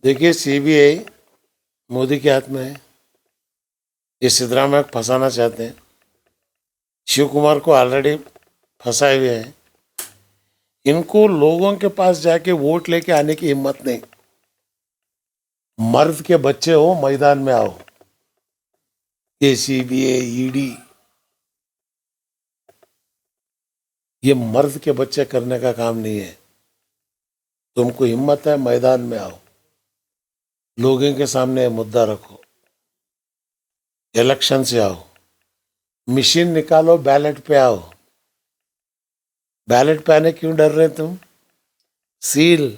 देखिए, सीबीआई मोदी के हाथ में है। ये सिद्धरामैया को फंसाना चाहते हैं। शिव कुमार को ऑलरेडी फंसाए हुए हैं। इनको लोगों के पास जाके वोट लेके आने की हिम्मत नहीं। मर्द के बच्चे हो, मैदान में आओ। ये सीबीआई, ईडी, ये मर्द के बच्चे करने का काम नहीं है। तुमको हिम्मत है, मैदान में आओ, लोगों के सामने मुद्दा रखो, इलेक्शन से आओ, मशीन निकालो, बैलेट पे आओ। बैलेट पे आने क्यों डर रहे तुम? सील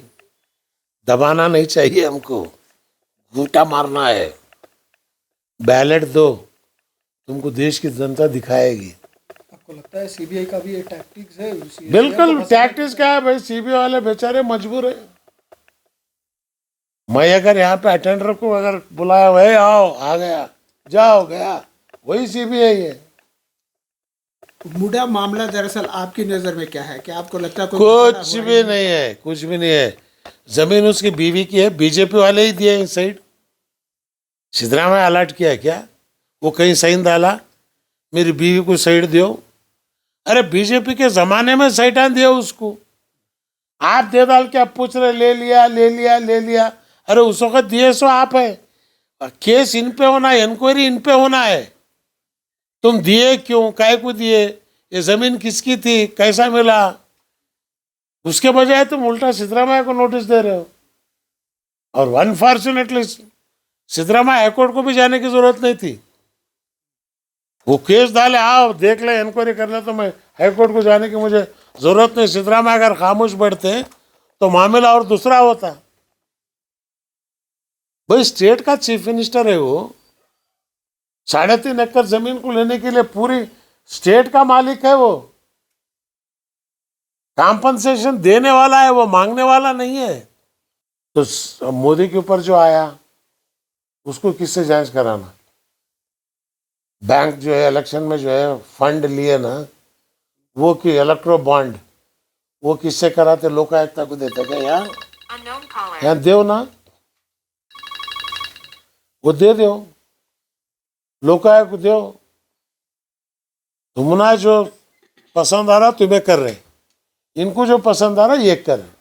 दबाना नहीं चाहिए हमको, घूंटा मारना है। बैलेट दो, तुमको देश की जनता दिखाएगी। आपको लगता है सीबीआई का भी ये टैक्टिक्स है? बिल्कुल टैक्टिक्स क्या है भाई, सीबीआई वाले बेचारे मजबूर है। मैं अगर यहाँ पे अटेंडर को अगर बुलाया, भाई आओ, आ गया, जाओ, गया, वही सीबीआई है। मुडा मामला दरअसल आपकी नजर में क्या है? क्या आपको लगता है कुछ भी नहीं है, कुछ भी नहीं है। जमीन उसकी बीवी की है, बीजेपी वाले ही दिए इन साइड। सिद्धरामैया अलर्ट किया है क्या? वो कहीं साइन डाला मेरी बीवी को साइड दो? अरे बीजेपी के जमाने में साइटा दिया उसको। आप दे डाल के आप पूछ रहे ले लिया, ले लिया, ले लिया। अरे उस वक्त दिए सो आप है। केस इन पे होना है, इंक्वायरी इन पे होना है। तुम दिए क्यों, काय को दिए, ये जमीन किसकी थी, कैसा मिला? उसके बजाय तुम उल्टा सिद्धरामैया को नोटिस दे रहे हो। और अनफॉर्चुनेटली सिद्धरामैया हाईकोर्ट को भी जाने की जरूरत नहीं थी। वो केस डाले, आओ देख ले, इंक्वायरी कर ले, तो मैं हाईकोर्ट को जाने की मुझे जरूरत नहीं। सिद्धरामैया अगर खामोश बैठते तो मामला और दूसरा होता। भाई स्टेट का चीफ मिनिस्टर है वो, 3.5 एकड़ जमीन को लेने के लिए पूरी स्टेट का मालिक है वो। कॉम्पनसेशन देने वाला है वो, मांगने वाला नहीं है। तो मोदी के ऊपर जो आया उसको किससे जांच कराना? बैंक जो है इलेक्शन में जो है फंड लिए ना, वो कि इलेक्ट्रो बॉन्ड, वो किससे कराते? लोकायुक्ता को देते क्या यार? यहाँ दो ना, वो दे दो, लोकायुक्त को दो। तुमना जो पसंद आ रहा तुम्हें कर रहे, इनको जो पसंद आ रहा ये कर रहे।